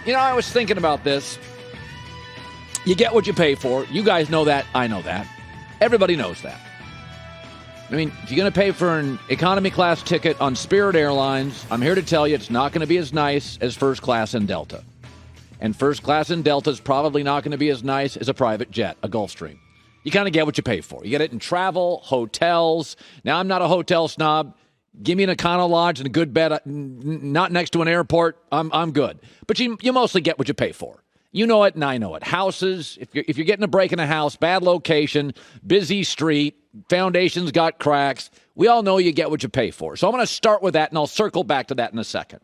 I was thinking about this. You get what you pay for. You guys know that. I know that. Everybody knows that. I mean, if you're going to pay for an economy class ticket on Spirit Airlines, I'm here to tell you it's not going to be as nice as first class in Delta. And first class in Delta is probably not going to be as nice as a private jet, a Gulfstream. You kind of get what you pay for. You get it in travel, hotels. Now, I'm not a hotel snob. Give me an Econo Lodge and a good bed, not next to an airport. I'm good. But you mostly get what you pay for. You know it, and I know it. Houses, if you're getting a break in a house, bad location, busy street, foundations got cracks, we all know you get what you pay for. So I'm going to start with that, and I'll circle back to that in a second.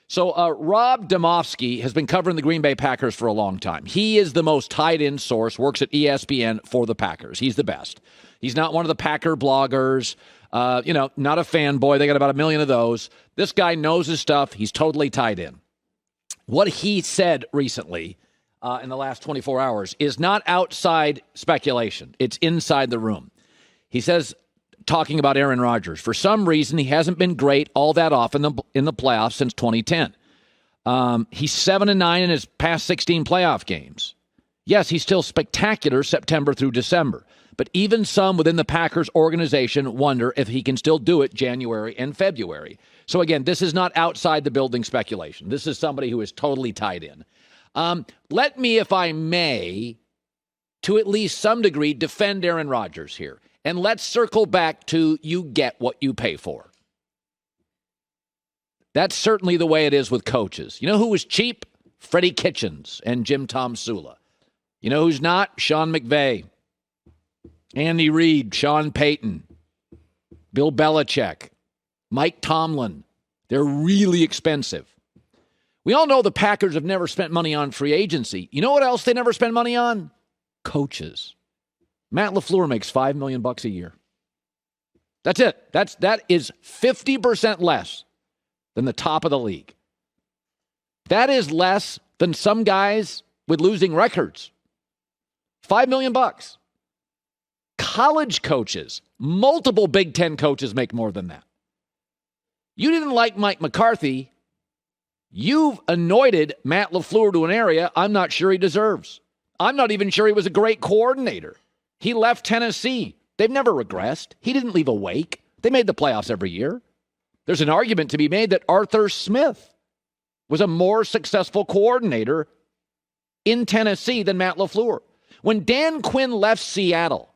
So Rob Demovsky has been covering the Green Bay Packers for a long time. He is the most tied-in source, works at ESPN for the Packers. He's the best. He's not one of the Packer bloggers, not a fanboy. They got about 1 million of those. This guy knows his stuff. He's totally tied in. What he said recently in the last 24 hours is not outside speculation. It's inside the room. He says, talking about Aaron Rodgers, for some reason, he hasn't been great all that often in the playoffs since 2010. He's 7-9 in his past 16 playoff games. Yes, he's still spectacular September through December, but even some within the Packers organization wonder if he can still do it January and February. So again, this is not outside the building speculation. This is somebody who is totally tied in. Let me, if I may, to at least some degree, defend Aaron Rodgers here. And let's circle back to you get what you pay for. That's certainly the way it is with coaches. You know who was cheap? Freddie Kitchens and Jim Tom Sula. You know who's not? Sean McVay, Andy Reid, Sean Payton, Bill Belichick, Mike Tomlin. They're really expensive. We all know the Packers have never spent money on free agency. You know what else they never spend money on? Coaches. Matt Lafleur makes $5 million a year. That's it. That is 50% less than the top of the league. That is less than some guys with losing records. $5 million. College coaches, multiple Big Ten coaches make more than that. You didn't like Mike McCarthy. You've anointed Matt Lafleur to an area I'm not sure he deserves. I'm not even sure he was a great coordinator. He left Tennessee. They've never regressed. He didn't leave a wake. They made the playoffs every year. There's an argument to be made that Arthur Smith was a more successful coordinator in Tennessee than Matt Lafleur. When Dan Quinn left Seattle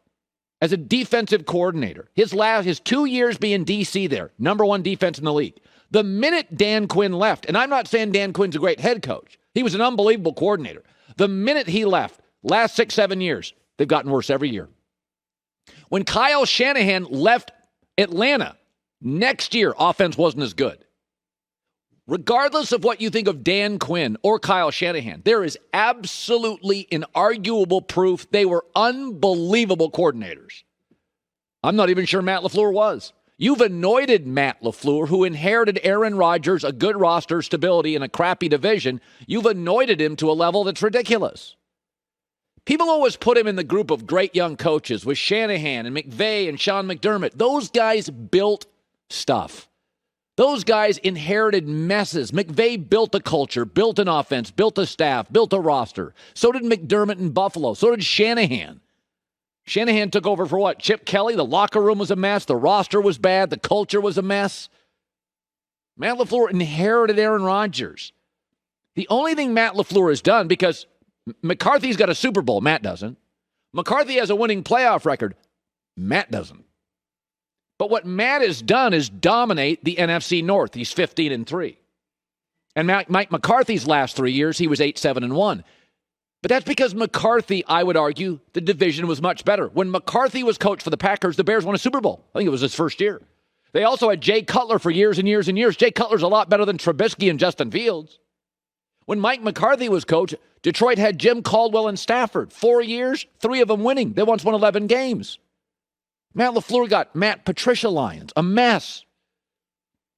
as a defensive coordinator, his 2 years being DC there, number one defense in the league, the minute Dan Quinn left, and I'm not saying Dan Quinn's a great head coach. He was an unbelievable coordinator. The minute he left, last 6-7 years, they've gotten worse every year. When Kyle Shanahan left Atlanta, next year, offense wasn't as good. Regardless of what you think of Dan Quinn or Kyle Shanahan, there is absolutely inarguable proof they were unbelievable coordinators. I'm not even sure Matt Lafleur was. You've anointed Matt Lafleur, who inherited Aaron Rodgers, a good roster, stability, and a crappy division. You've anointed him to a level that's ridiculous. People always put him in the group of great young coaches with Shanahan and McVay and Sean McDermott. Those guys built stuff. Those guys inherited messes. McVay built a culture, built an offense, built a staff, built a roster. So did McDermott in Buffalo. So did Shanahan. Shanahan took over for what? Chip Kelly? The locker room was a mess. The roster was bad. The culture was a mess. Matt Lafleur inherited Aaron Rodgers. The only thing Matt Lafleur has done, because McCarthy's got a Super Bowl, Matt doesn't. McCarthy has a winning playoff record, Matt doesn't. But what Matt has done is dominate the NFC North. He's 15-3. And Mike McCarthy's last 3 years, he was 8-7-1. But that's because McCarthy, I would argue, the division was much better. When McCarthy was coach for the Packers, the Bears won a Super Bowl. I think it was his first year. They also had Jay Cutler for years and years and years. Jay Cutler's a lot better than Trubisky and Justin Fields. When Mike McCarthy was coach, Detroit had Jim Caldwell and Stafford. 4 years, 3 of them winning. They once won 11 games. Matt Lafleur got Matt Patricia Lions, a mess.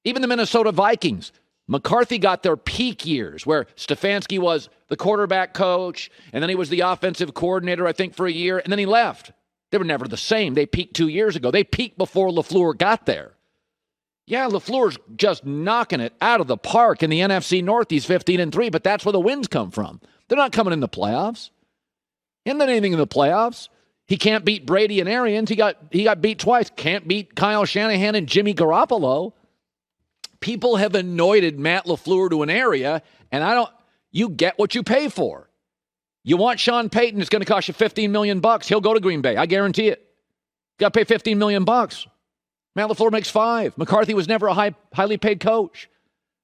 Even the Minnesota Vikings. McCarthy got their peak years where Stefanski was the quarterback coach, and then he was the offensive coordinator, I think, for a year, and then he left. They were never the same. They peaked 2 years ago. They peaked before Lafleur got there. Yeah, LaFleur's just knocking it out of the park in the NFC North. He's 15-3, but that's where the wins come from. They're not coming in the playoffs. He hasn't done anything in the playoffs. He can't beat Brady and Arians. He got beat twice. Can't beat Kyle Shanahan and Jimmy Garoppolo. People have anointed Matt Lafleur to an area, and you get what you pay for. You want Sean Payton, it's going to cost you $15 million. He'll go to Green Bay. I guarantee it. Got to pay $15 million. Matt Lafleur makes $5 million. McCarthy was never a highly paid coach.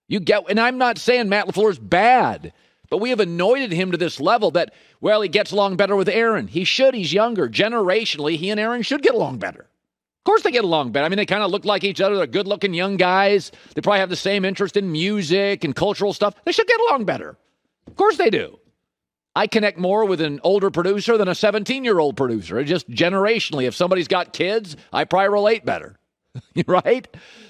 And I'm not saying Matt LaFleur's bad, but we have anointed him to this level that, well, he gets along better with Aaron. He should. He's younger. Generationally, he and Aaron should get along better. Of course they get along better. I mean, they kind of look like each other. They're good-looking young guys. They probably have the same interest in music and cultural stuff. They should get along better. Of course they do. I connect more with an older producer than a 17-year-old producer. Just generationally, if somebody's got kids, I probably relate better. Right?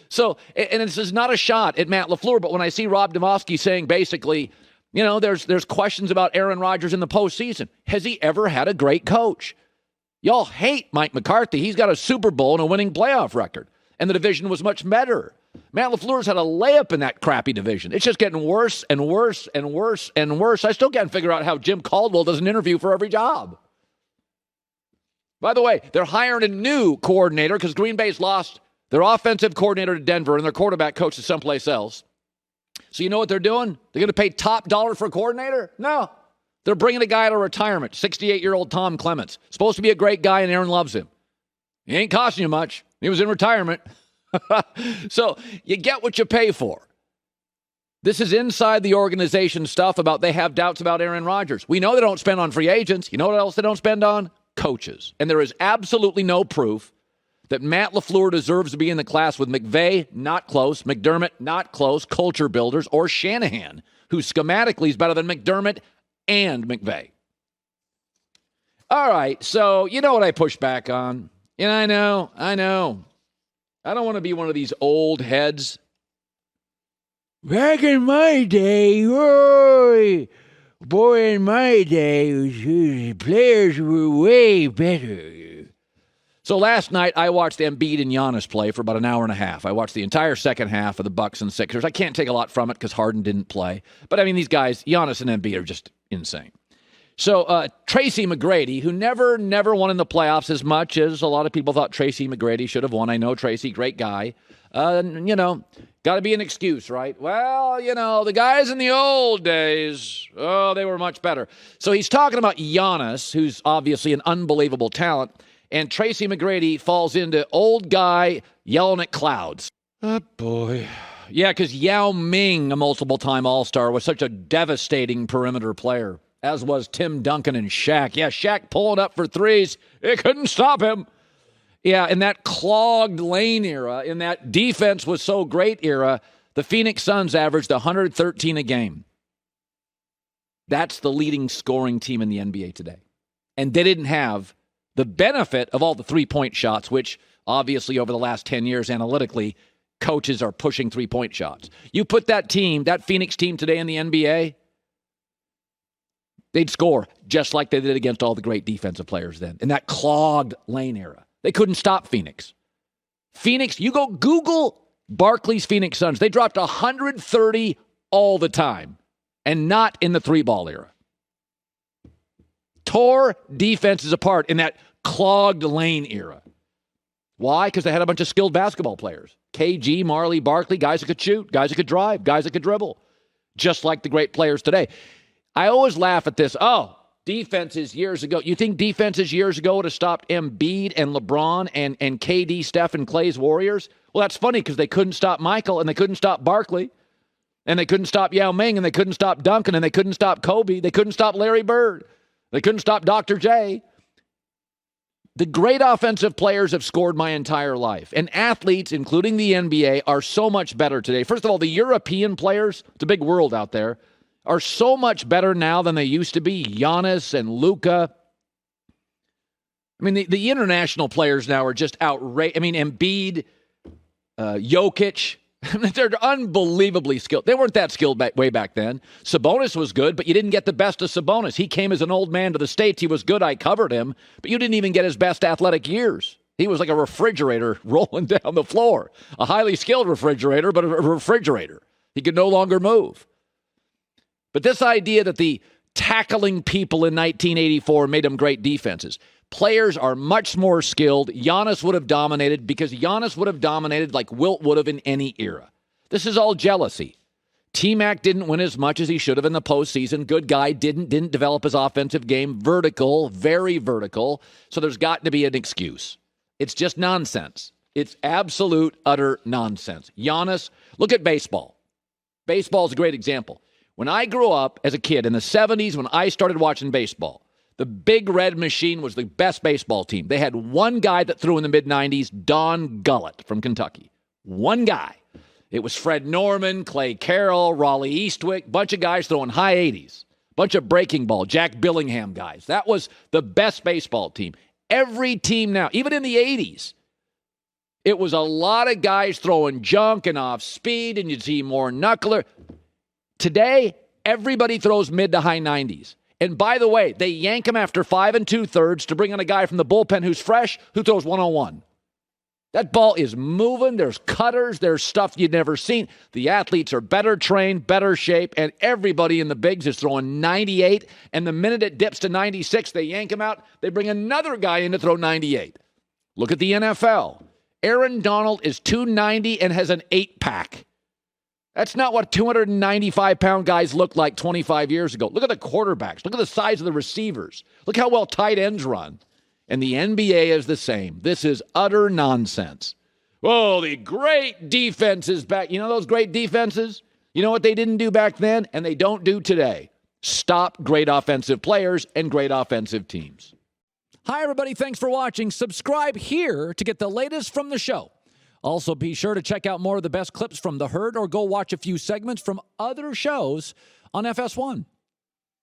So, and this is not a shot at Matt LaFleur, but when I see Rob Demovsky saying basically, there's questions about Aaron Rodgers in the postseason. Has he ever had a great coach? Y'all hate Mike McCarthy. He's got a Super Bowl and a winning playoff record, and the division was much better. Matt LaFleur's had a layup in that crappy division. It's just getting worse and worse and worse and worse. I still can't figure out how Jim Caldwell does an interview for every job. By the way, they're hiring a new coordinator because Green Bay's lost their offensive coordinator to Denver and their quarterback coach to someplace else. So you know what they're doing? They're going to pay top dollar for a coordinator? No. They're bringing a guy out of retirement, 68-year-old Tom Clements. Supposed to be a great guy, and Aaron loves him. He ain't costing you much. He was in retirement. So you get what you pay for. This is inside the organization stuff about they have doubts about Aaron Rodgers. We know they don't spend on free agents. You know what else they don't spend on? Coaches. And there is absolutely no proof that Matt LaFleur deserves to be in the class with McVay, not close, McDermott, not close, culture builders, or Shanahan, who schematically is better than McDermott and McVay. All right, so you know what I push back on. And I know. I don't want to be one of these old heads. Back in my day, boy, in my day, players were way better. So last night, I watched Embiid and Giannis play for about an hour and a half. I watched the entire second half of the Bucks and Sixers. I can't take a lot from it because Harden didn't play. But, I mean, these guys, Giannis and Embiid, are just insane. So Tracy McGrady, who never won in the playoffs as much as a lot of people thought Tracy McGrady should have won. I know Tracy, great guy. Got to be an excuse, right? Well, the guys in the old days, they were much better. So he's talking about Giannis, who's obviously an unbelievable talent, and Tracy McGrady falls into old guy yelling at clouds. Oh, boy. Yeah, because Yao Ming, a multiple-time All-Star, was such a devastating perimeter player, as was Tim Duncan and Shaq. Yeah, Shaq pulling up for threes. It couldn't stop him. Yeah, in that clogged lane era, in that defense was so great era, the Phoenix Suns averaged 113 a game. That's the leading scoring team in the NBA today. And they didn't have the benefit of all the three-point shots, which obviously over the last 10 years analytically, coaches are pushing three-point shots. You put that Phoenix team today in the NBA, they'd score just like they did against all the great defensive players then in that clogged lane era. They couldn't stop Phoenix. You go Google Barkley's Phoenix Suns. They dropped 130 all the time and not in the three-ball era. Tore defenses apart in that clogged lane era. Why? Because they had a bunch of skilled basketball players. KG, Marley, Barkley, guys that could shoot, guys that could drive, guys that could dribble, just like the great players today. I always laugh at this. Defenses years ago. You think defenses years ago would have stopped Embiid and LeBron and KD, Steph, and Clay's Warriors? Well, that's funny because they couldn't stop Michael and they couldn't stop Barkley and they couldn't stop Yao Ming and they couldn't stop Duncan and they couldn't stop Kobe. They couldn't stop Larry Bird. They couldn't stop Dr. J. The great offensive players have scored my entire life. And athletes, including the NBA, are so much better today. First of all, the European players, it's a big world out there, are so much better now than they used to be. Giannis and Luka. I mean, the international players now are just outrageous. I mean, Embiid, Jokic, they're unbelievably skilled. They weren't that skilled way back then. Sabonis was good, but you didn't get the best of Sabonis. He came as an old man to the States. He was good. I covered him, but you didn't even get his best athletic years. He was like a refrigerator rolling down the floor. A highly skilled refrigerator, but a refrigerator. He could no longer move. But this idea that the tackling people in 1984 made them great defenses. Players are much more skilled. Giannis would have dominated because Giannis would have dominated like Wilt would have in any era. This is all jealousy. T-Mac didn't win as much as he should have in the postseason. Good guy, didn't develop his offensive game. Vertical, very vertical. So there's got to be an excuse. It's just nonsense. It's absolute, utter nonsense. Giannis, look at baseball. Baseball is a great example. When I grew up as a kid in the 70s, when I started watching baseball, the Big Red Machine was the best baseball team. They had one guy that threw in the mid-90s, Don Gullett from Kentucky. One guy. It was Fred Norman, Clay Carroll, Raleigh Eastwick, bunch of guys throwing high 80s, bunch of breaking ball, Jack Billingham guys. That was the best baseball team. Every team now, even in the 80s, it was a lot of guys throwing junk and off speed, and you'd see more knuckler. Today, everybody throws mid to high 90s. And by the way, they yank him after 5 2/3 to bring on a guy from the bullpen who's fresh, who throws 101. That ball is moving. There's cutters. There's stuff you'd never seen. The athletes are better trained, better shape, and everybody in the bigs is throwing 98. And the minute it dips to 96, they yank him out. They bring another guy in to throw 98. Look at the NFL. Aaron Donald is 290 and has an 8-pack. That's not what 295-pound guys looked like 25 years ago. Look at the quarterbacks. Look at the size of the receivers. Look how well tight ends run. And the NBA is the same. This is utter nonsense. Oh, the great defenses back. You know those great defenses? You know what they didn't do back then and they don't do today? Stop great offensive players and great offensive teams. Hi, everybody. Thanks for watching. Subscribe here to get the latest from the show. Also, be sure to check out more of the best clips from The Herd or go watch a few segments from other shows on FS1.